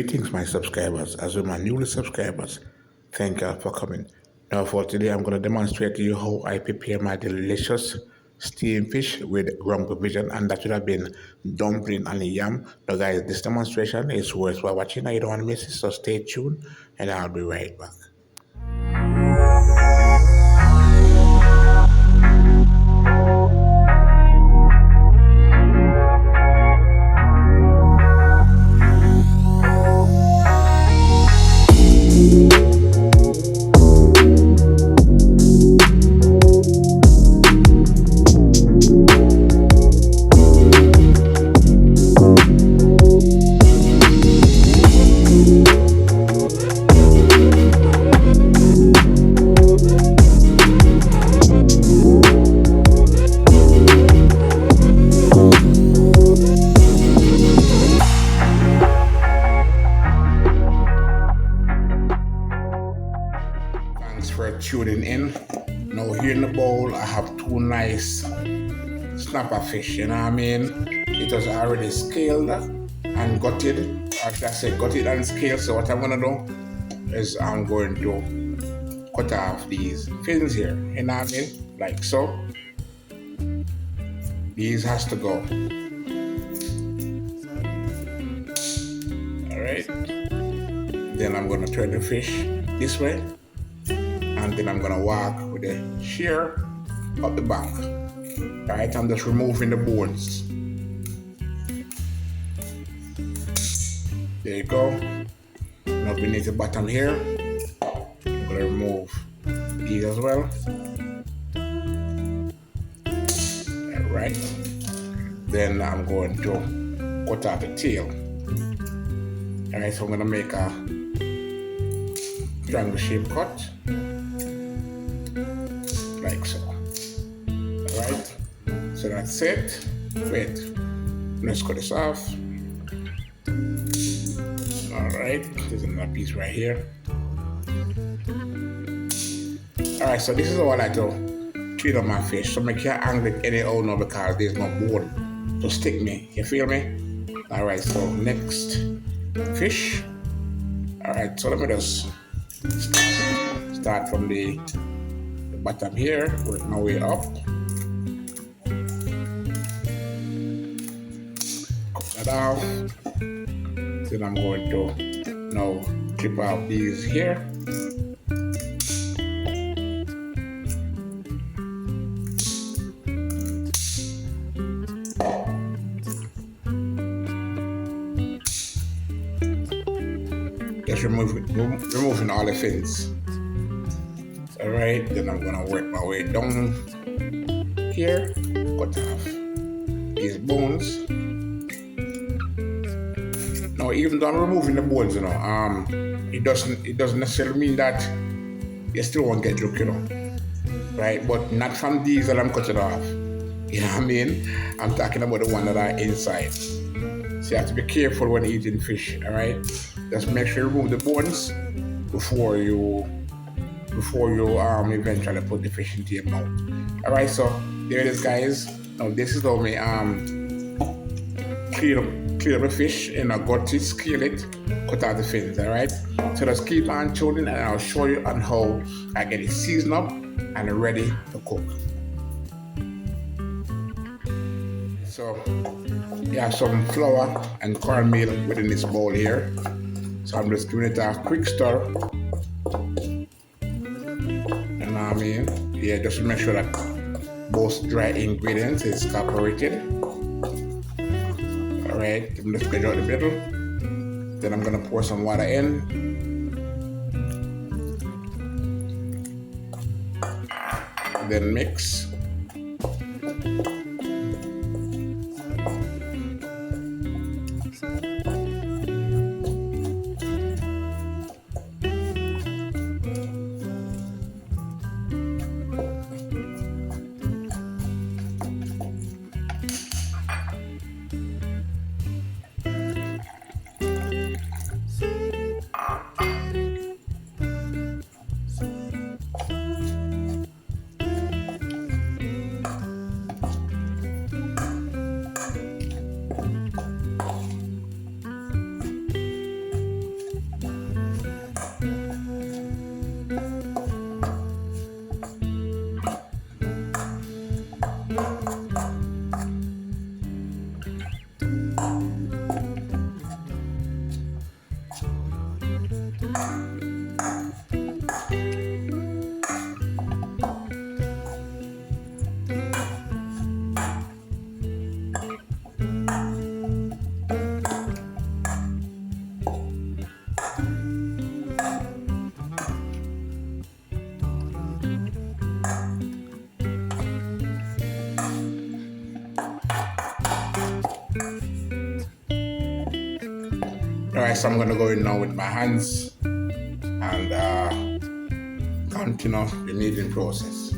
Greetings, my subscribers, as well my newly subscribers. Thank you for coming. Now, for today, I'm going to demonstrate to you how I prepare my delicious steamed fish with rum provision, and that should have been dumpling and yam. Now, guys, this demonstration is worth watching. I don't want to miss it, so stay tuned, and I'll be right back. Thanks for tuning in. Now here in the bowl, I have two nice snapper fish. You know what I mean? It was already scaled and gutted. Or should I say gutted and scaled? So what I'm gonna do is I'm going to cut off these fins here. You know what I mean? Like so. These has to go. Alright. Then I'm gonna turn the fish this way. And then I'm gonna walk with the shear up the back. Right, I'm just removing the bones. There you go. Now beneath the bottom here, I'm gonna remove these as well. Alright. Then I'm going to cut out the tail. Alright, so I'm gonna make a triangle shape cut. Like so. Alright, so that's it. Wait, let's cut this off. Alright, there's another piece right here. Alright, so this is how I like to treat up my fish. So make sure I angle it anyhow now because there's no bone to stick me. You feel me? Alright, so next fish. Alright, so let me just start from the bottom here, work my way up. Cut that off. Then I'm going to now clip out these here. Just removing all the fins. Alright, then I'm gonna work my way down here, cut off these bones. Now, even though I'm removing the bones, it doesn't necessarily mean that you still won't get drunk, right? But not from these that I'm cutting off. You know what I mean? I'm talking about the one that are inside. So you have to be careful when eating fish, alright? Just make sure you remove the bones before you eventually put the fish into your mouth. Alright, so there it is, guys. Now this is how me clean up the fish and I got to scale it, cut out the fins. Alright, so just keep on tuning and I'll show you on how I get it seasoned up and ready to cook. So you have some flour and cornmeal within this bowl here. So I'm just giving it a quick stir. I mean, yeah, just to make sure that both dry ingredients is incorporated. Alright, I'm just going out the middle. Then I'm gonna pour some water in. Then mix. Alright, so I'm gonna go in now with my hands and continue the kneading process.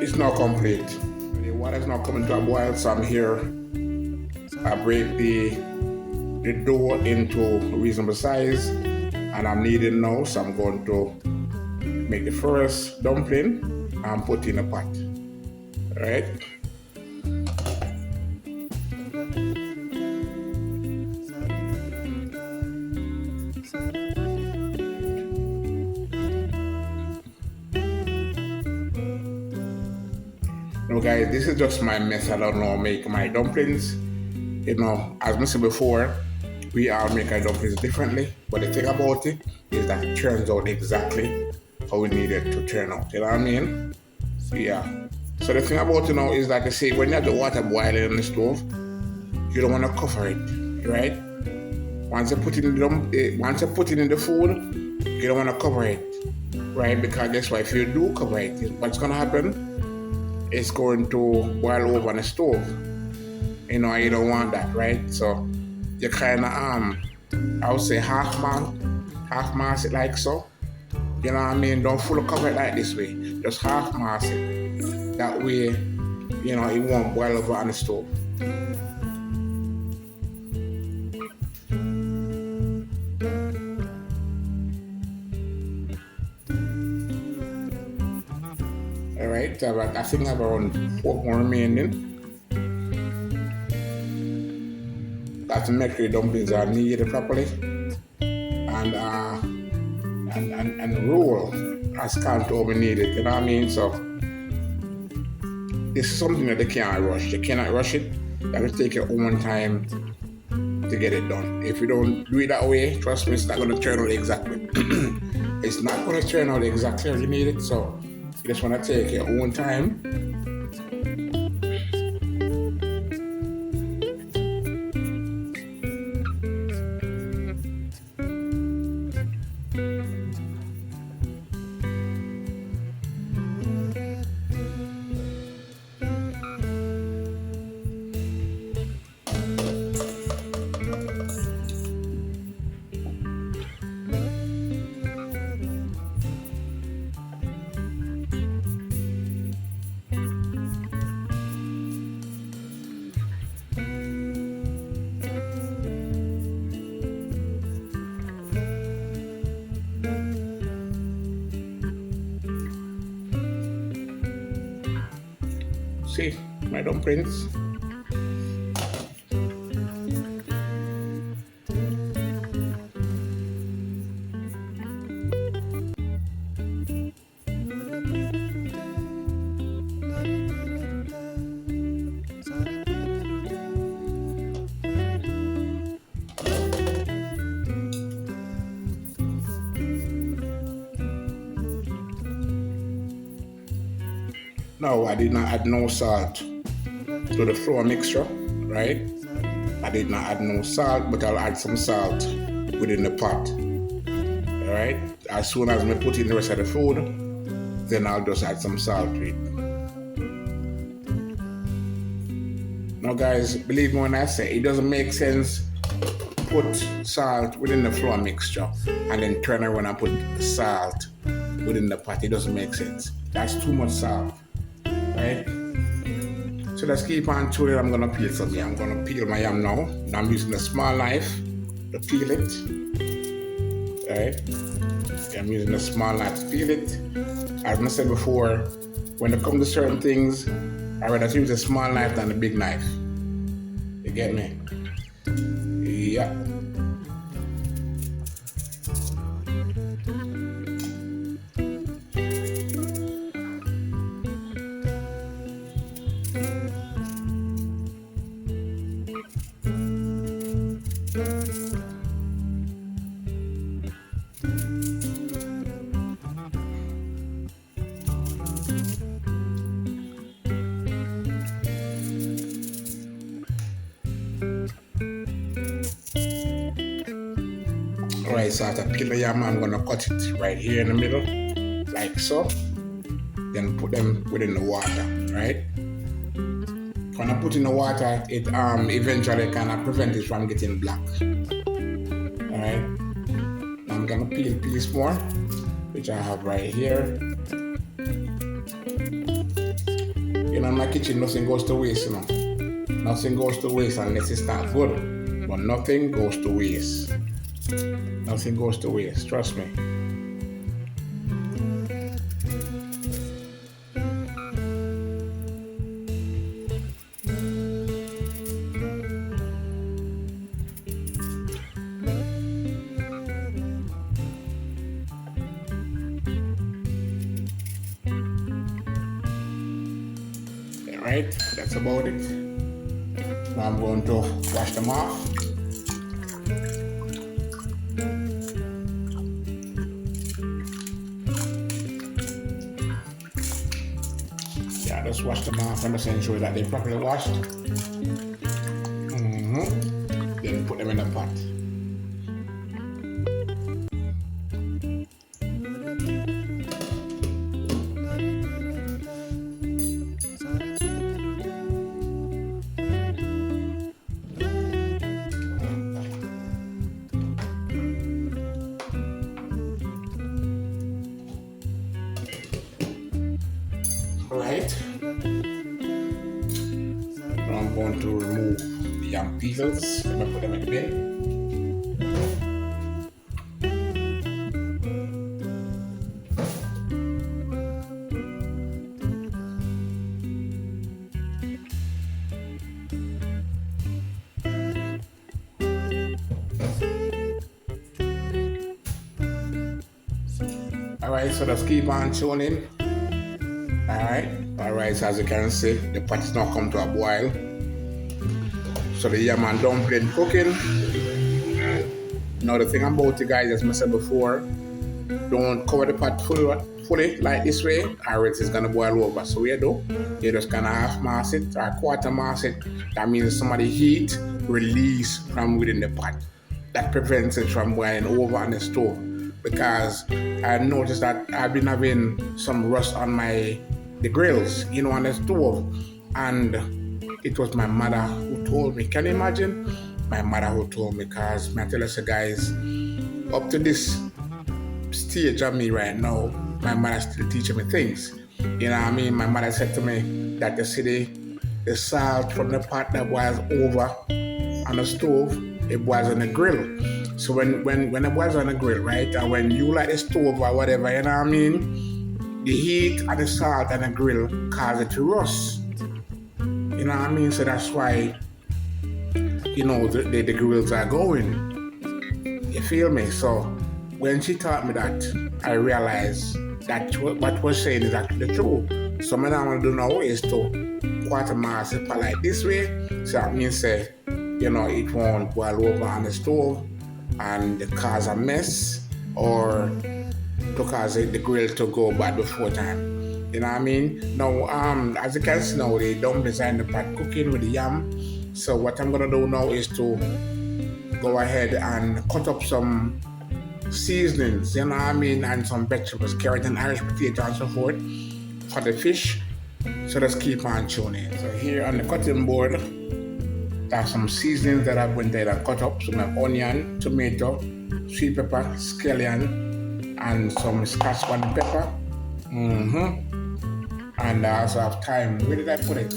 It's now complete. The water is now coming to a boil, so I'm here. I break the dough into a reasonable size, and I'm kneading now, so I'm going to make the first dumpling and put in a pot. Alright? Now guys, this is just my method on how I make my dumplings. You know, as I said before, we all make our dumplings differently, but the thing about it is that it turns out exactly how we need it to turn out. You know what I mean? So yeah. So the thing about it now is that they say when you have the water boiling on the stove, you don't want to cover it, right? Once you put it in the food, you don't want to cover it, right? Because guess what? If you do cover it, what's gonna happen? It's going to boil over on the stove. You know, you don't want that, right? So you kind of I would say half mass it like so. You know what I mean? Don't fully cover it like this way. Just half mass it. That way, you know, it won't boil over on the stove. Alright, I think I have around 4 more remaining. That's to make sure the dumplings are kneaded properly and roll as canto we need it, you know what I mean? So this is something that they can't rush. You cannot rush it. You have to take your own time to get it done. If you don't do it that way, trust me, it's not going to turn out exactly. It's not going to turn out exactly as you need it. So you just want to take your own time. See, my dumplings. Now I did not add no salt to the flour mixture, right? I did not add no salt, but I'll add some salt within the pot. Alright? As soon as I put in the rest of the food, then I'll just add some salt to it. Now guys, believe me when I say it doesn't make sense to put salt within the flour mixture and then turn around and put salt within the pot. It doesn't make sense. That's too much salt, right? So let's keep on chewing. I'm gonna peel some yam. I'm gonna peel my yam now. I'm using a small knife to peel it. Right? I'm using a small knife to peel it. As I said before, when it comes to certain things, I rather use a small knife than a big knife. You get me? Yeah. Alright, so after peel the yam, I'm gonna cut it right here in the middle, like so. Then put them within the water, right? When I put in the water, it eventually kind of prevent it from getting black. Alright, I'm gonna peel a piece more, which I have right here. You know, in my kitchen, nothing goes to waste, you know. Nothing goes to waste unless it's not good. But nothing goes to waste. Nothing goes to waste, trust me. Alright, that's about it. Now I'm going to wash them off. Yeah, just wash them off and just ensure that they're properly washed. Then put them in the pot. Right. Now I'm going to remove the yam peels. I'm going to put them in the bin. Alright, so let's keep on tuning. Alright, so as you can see, the pot is now come to a boil. So the yam and dumpling cooking. Now the thing about it, guys, as I said before, don't cover the pot fully like this way, or it is gonna boil over. So what you do, you just gonna half mass it or quarter mass it. That means some of the heat release from within the pot. That prevents it from boiling over on the stove. Because I noticed that I've been having some rust on the grills, you know, on the stove. And it was my mother who told me. Can you imagine? My mother who told me, because I tell us, guys, up to this stage of me right now, my mother still teaching me things. You know what I mean? My mother said to me that the salt from the pot that boils over on the stove, it boils on the grill. So when it boils on the grill, right, and when you light the stove or whatever, you know what I mean, the heat and the salt on the grill cause it to rust. You know what I mean? So that's why, you know, the grills are going. You feel me? So when she taught me that, I realized that what we're saying is actually the truth. So what I want to do now is to quarter mass it like this way. So that means, you know, it won't boil over on the stove and cause a mess or to cause the grill to go bad before time. You know what I mean? Now, as you can see now, the dumplings are in the pot cooking with the yam. So what I'm gonna do now is to go ahead and cut up some seasonings, you know what I mean, and some vegetables, carrot and Irish potato and so forth for the fish. So let's keep on tuning. So here on the cutting board, there's some seasonings that I've went ahead and cut up. So my onion, tomato, sweet pepper, scallion, and some Scotch bonnet pepper. And I also have thyme. Where did I put it?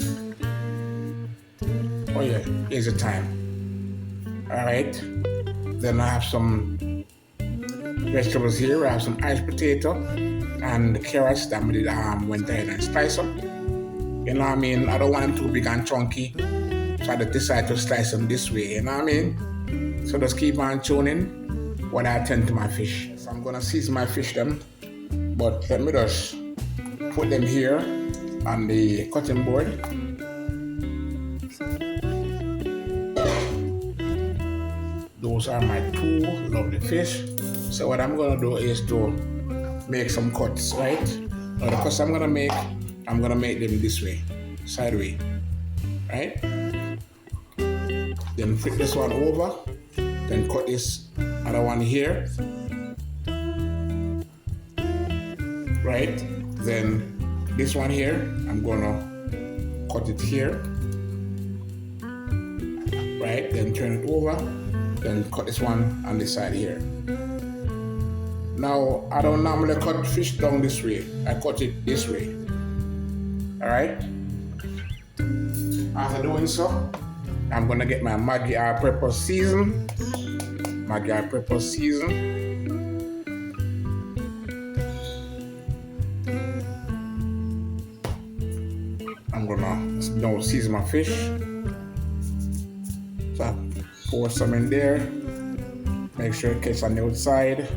Oh yeah, here's the thyme. Alright. Then I have some vegetables here. I have some iced potato and the carrots that I did went ahead and slice up. You know what I mean? I don't want them too big and chunky. So I decided to slice them this way, you know what I mean? So just keep on tuning when I attend to my fish. So I'm gonna season my fish them, but let me just put them here on the cutting board. Those are my two lovely fish. So what I'm gonna do is to make some cuts, right? Now the cuts I'm gonna make them this way, sideway, right? Then flip this one over, then cut this other one here, right? Then this one here, I'm gonna cut it here, right? Then turn it over, then cut this one on this side here. Now, I don't normally cut fish down this way. I cut it this way. Alright? After doing so, I'm gonna get my Maggie alpurpose season. Maggie alpurpose season. I'm gonna now season my fish. So I pour some in there. Make sure it gets on the outside.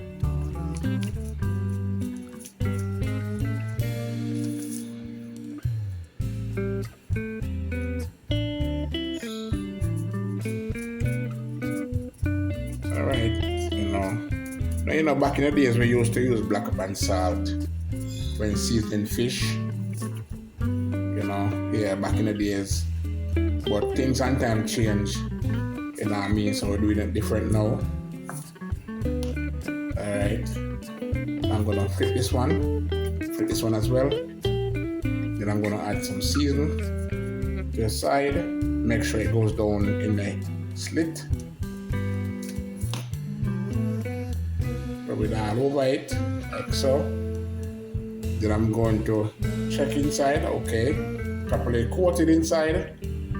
You know, back in the days we used to use black pepper and salt when seasoning fish. You know, yeah, back in the days. But things and time change. You know what I mean? So we're doing it different now. Alright. I'm gonna flip this one as well. Then I'm gonna add some seasoning to the side. Make sure it goes down in the slit. Rub it all over it, like so. Then I'm going to check inside, okay. Properly coated inside.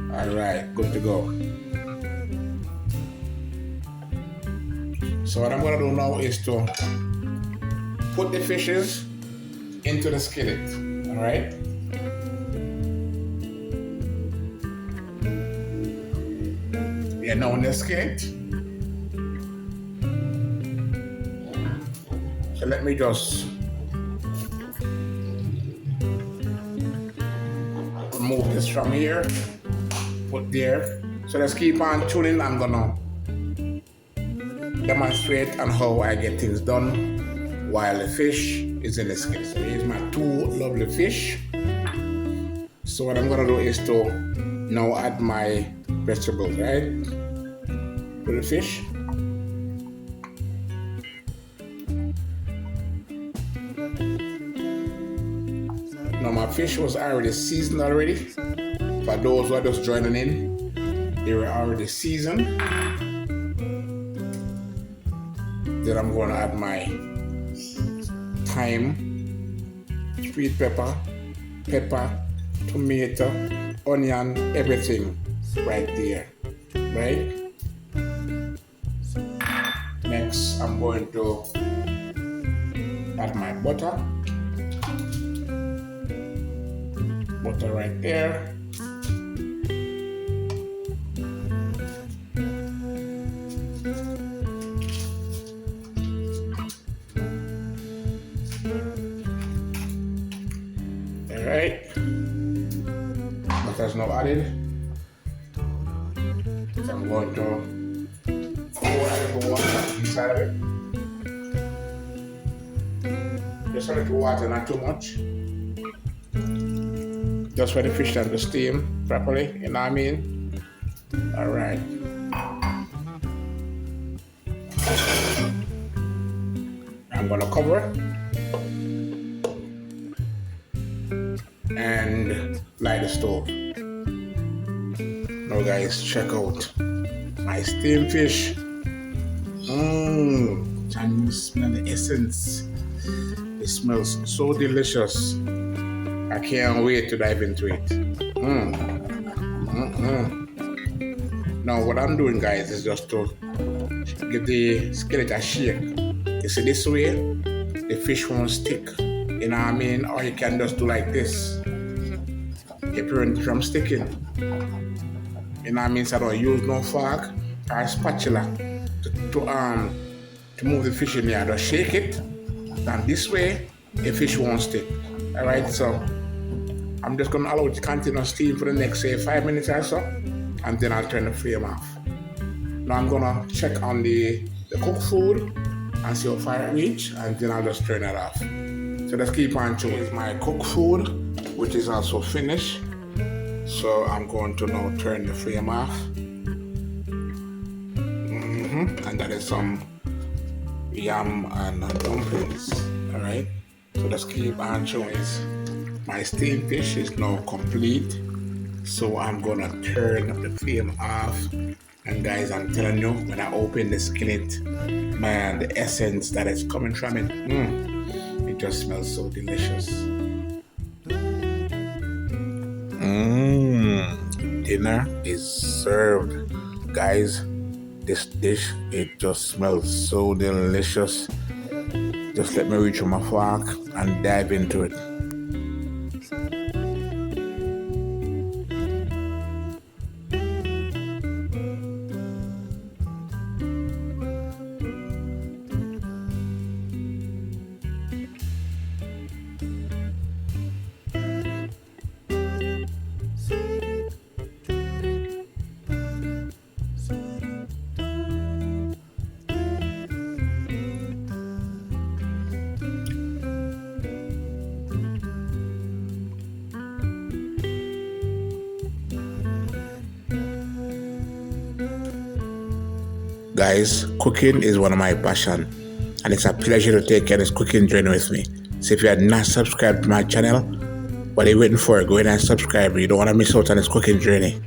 Alright, good to go. So what I'm gonna do now is to put the fishes into the skillet, alright. Yeah, now in the skillet. So let me just remove this from here, put there. So let's keep on tuning. I'm gonna demonstrate on how I get things done while the fish is in the skillet. So here's my two lovely fish. So what I'm gonna do is to now add my vegetables, right? To the fish. Now my fish was already seasoned already. For those who are just joining in, they were already seasoned. Then I'm going to add my thyme, sweet pepper, tomato, onion, everything right there, right? Next, I'm going to add my butter. Butter right there. Alright. Butter's now added. So I'm going to pour a little water inside of it. Just a little water, not too much. Just for the fish to steam properly, you know what I mean? Alright. I'm gonna cover and light the stove. Now guys, check out my steamed fish. Can you smell the essence It smells so delicious. I can't wait to dive into it. Now what I'm doing, guys, is just to give the skillet a shake. You see, this way, the fish won't stick. You know what I mean? Or you can just do like this. It prevents it from sticking. You know what I mean? So I don't use no fork or a spatula to move the fish in there. Just shake it, and this way the fish won't stick. Alright, so I'm just gonna allow it to continue steam for the next say 5 minutes or so, and then I'll turn the flame off. Now I'm gonna check on the cooked food and see how far it reach, and then I'll just turn it off. So let's keep on chewing. My cooked food, which is also finished. So I'm going to now turn the flame off. And that is some yam and dumplings. Alright, so let's keep on chewing. My steamed fish is now complete. So I'm gonna turn the flame off. And guys, I'm telling you, when I open the skillet, man, the essence that is coming from it, it just smells so delicious. Dinner is served, guys. This dish, it just smells so delicious. Just let me reach with my fork and dive into it. Guys, cooking is one of my passion, and it's a pleasure to take on this cooking journey with me. So if you are not subscribed to my channel, what are you waiting for? Go ahead and subscribe. You don't want to miss out on this cooking journey.